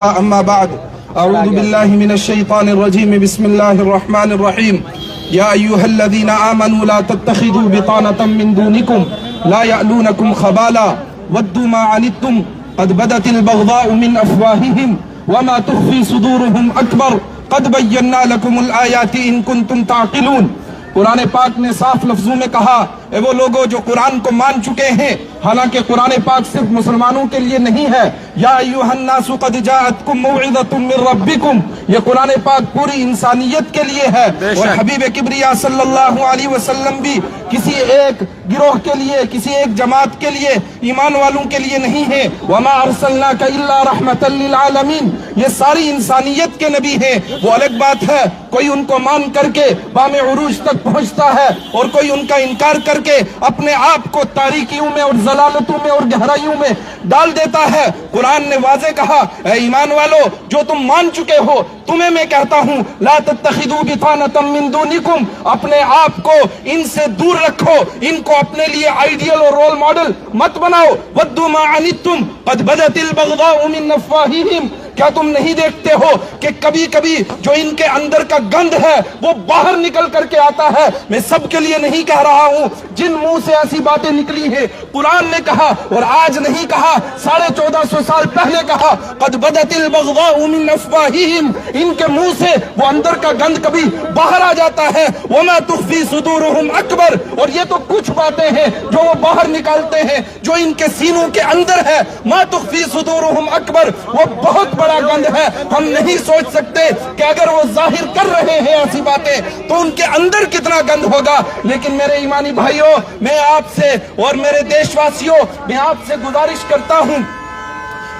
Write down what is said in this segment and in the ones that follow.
أما بعد أعوذ بالله من الشيطان الرجيم بسم الله الرحمن الرحيم يا أيها الذين آمنوا لا تتخذوا بطانة من دونكم لا يألونكم خبالا ودوا ما عنتم قد بدت البغضاء من أفواههم وما تخفي صدورهم أكبر قد بينا لكم الآيات إن كنتم تعقلون۔ قرآن پاک نے صاف لفظوں میں کہا اے وہ لوگوں جو قرآن کو مان چکے ہیں، حالانکہ قرآن پاک صرف مسلمانوں کے لیے نہیں ہے۔ یا ایھا الناس قد جاءتکم موعظۃ من ربکم، یہ قرآن پاک پوری انسانیت کے لیے ہے۔ اور حبیب کبریا صلی اللہ علیہ وسلم بھی کسی ایک گروہ کے لیے، کسی ایک جماعت کے لیے، ایمان والوں کے لیے نہیں ہے۔ وما ارسلناک الا رحمۃ للعالمین، یہ ساری انسانیت کے نبی ہیں۔ وہ الگ بات ہے کوئی ان کو مان کر کے بام عروج تک پہنچتا ہے اور کوئی ان کا انکار کر کے اپنے آپ کو تاریکیوں میں اور ضلالتوں میں اور گہرائیوں میں ڈال دیتا ہے۔ قرآن نے واضح کہا اے ایمان والو جو تم مان چکے ہو، تمہیں میں کہتا ہوں لا تتخذوا بطانة من دونکم، اپنے آپ کو ان سے دور رکھو، ان کو اپنے لیے آئیڈیل اور رول ماڈل مت بناؤ۔ ودوا ما عنتم قد بدت البغضاء من افواہہم، کیا تم نہیں دیکھتے ہو کہ کبھی کبھی جو ان کے اندر کا گند ہے وہ باہر نکل کر کے آتا ہے۔ میں سب کے لیے نہیں کہہ رہا ہوں، جن منہ سے ایسی باتیں نکلی ہیں قرآن نے کہا، اور آج نہیں کہا، 1450 سال پہلے کہا قد بدت البغضاء من افواہہم، ان کے منہ سے وہ اندر کا گند کبھی باہر آ جاتا ہے۔ وما تخفی صدورہم اکبر، اور یہ تو کچھ باتیں ہیں جو وہ باہر نکالتے ہیں جو ان کے سینوں کے اندر ہے۔ ما تخفی صدورہم اکبر، وہ بہت بڑا گند ہے۔ ہم نہیں سوچ سکتے کہ اگر وہ ظاہر کر رہے ہیں ایسی باتیں تو ان کے اندر کتنا گند ہوگا۔ لیکن میرے ایمانی بھائیوں، میں آپ سے اور میرے دیش واسیوں، میں آپ سے گزارش کرتا ہوں،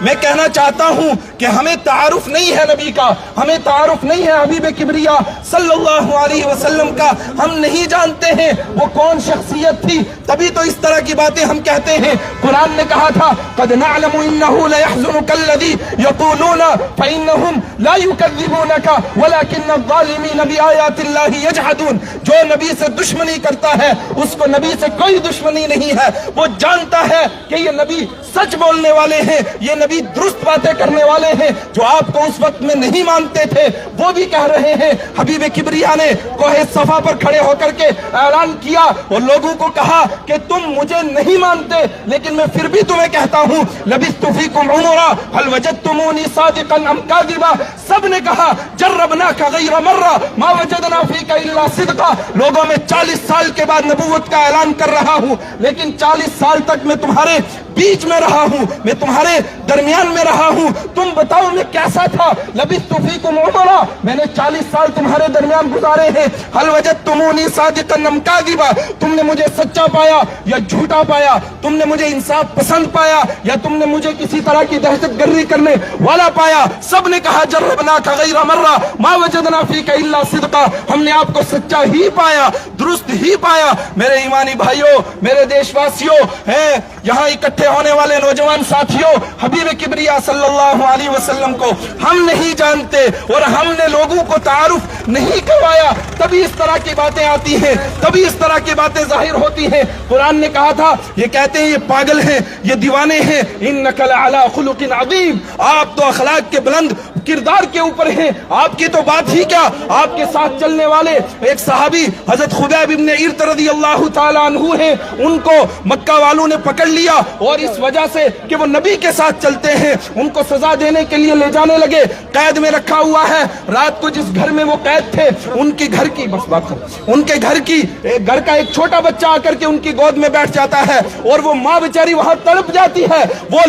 میں کہنا چاہتا ہوں کہ ہمیں تعارف نہیں ہے نبی کا، ہمیں تعارف نہیں ہے حبیب کبریا صلی اللہ علیہ وسلم کا، ہم نہیں جانتے ہیں وہ کون شخصیت تھی، تبھی تو اس طرح کی باتیں ہم کہتے ہیں۔ قرآن نے کہا تھا قد نعلم انه ليحزنك الذي يقولون فانهم لا يكذبونك ولكن الظالمين بآيات الله يجحدون، جو نبی سے دشمنی کرتا ہے اس کو نبی سے کوئی دشمنی نہیں ہے، وہ جانتا ہے کہ یہ نبی سچ بولنے والے ہیں، یہ نبی درست باتیں کرنے والے ہیں۔ جو آپ کو اس وقت میں نہیں مانتے تھے وہ بھی کہہ رہے ہیں۔ حبیب کبریا نے کوہ صفا پر کھڑے ہو کر کے اعلان کیا اور لوگوں کو کہا کہ تم مجھے نہیں مانتے لیکن میں پھر بھی تمہیں کہتا ہوں لبثت فیکم عمرا هل وجدتمونی صادقا ام کاذبا، سب نے کہا جربناک غیر مرہ ما وجدنا فیک الا صدقا، لوگوں میں 40 سال کے بعد نبوت کا اعلان کر رہا ہوں لیکن 40 سال تک میں تمہارے بیچ میں رہا ہوں، میں تمہارے درمیان میں رہا ہوں، تم بتاؤ میں کیسا تھا۔ لبثت فیکم عمرا، میں نے 40 سال تمہارے درمیان گزارے ہیں۔ هل وجدتمونی صادقا ام کاذبا، تم نے مجھے سچا پایا یا جھوٹا پایا، تم نے مجھے انصاف پسند پایا یا تم نے مجھے کسی طرح کی دہشت گردی کرنے والا پایا۔ سب نے کہا جربناک غیر مرہ ما وجدنا فیک الا صدقا، ہم نے آپ کو سچا ہی پایا، درست ہی پایا۔ میرے ایمانی بھائیوں، میرے دیش واسیوں، ہیں یہاں اکٹھے ہونے والے نوجوان ساتھیوں، حبیب کبریا صلی اللہ علیہ وسلم کو ہم نہیں جانتے اور ہم نے لوگوں کو تعارف نہیں کروایا، تبھی اس طرح کی باتیں آتی ہیں، تبھی اس طرح کی باتیں ظاہر ہوتی ہیں۔ قرآن نے کہا تھا یہ کہتے ہیں یہ پاگل ہیں، یہ دیوانے ہیں، انک لعلی خلق عظیم، آپ تو اخلاق کے بلند کردار کے اوپر ہیں، آپ کی تو بات ہی کیا، آپ کے ساتھ چلنے والے ایک صحابی حضرت خبیب ابن ارت رضی اللہ تعالیٰ عنہ ہیں، ان کو مکہ والوں نے پکڑ لیا اور اس وجہ سے کہ وہ نبی کے ساتھ چلتے ہیں ان کو سزا دینے کے لیے لے جانے لگے، قید میں رکھا ہوا ہے۔ رات کو جس گھر میں وہ قید تھے ان کی گھر کی ان کے گھر کا ایک چھوٹا بچہ آ کر کے ان کی گود میں بیٹھ جاتا ہے اور وہ ماں بیچاری وہاں تڑپ جاتی ہے، وہ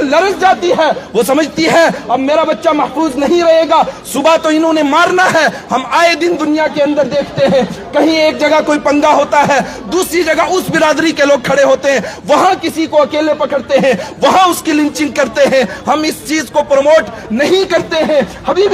لرز جاتی ہے، وہ سمجھتی ہے اب میرا بچہ محفوظ نہیں رہے گا، صبح تو انہوں نے مارنا ہے۔ ہم آئے دن دنیا کے اندر دیکھتے ہیں کہیں ایک جگہ کوئی پنگا ہوتا ہے، دوسری جگہ اس برادری کے لوگ کھڑے ہوتے ہیں، وہاں کسی کو اکیلے پکڑتے ہیں، وہاں اس کی لنچنگ کرتے ہیں۔ ہم اس چیز کو پروموٹ نہیں کرتے ہیں۔ حبیب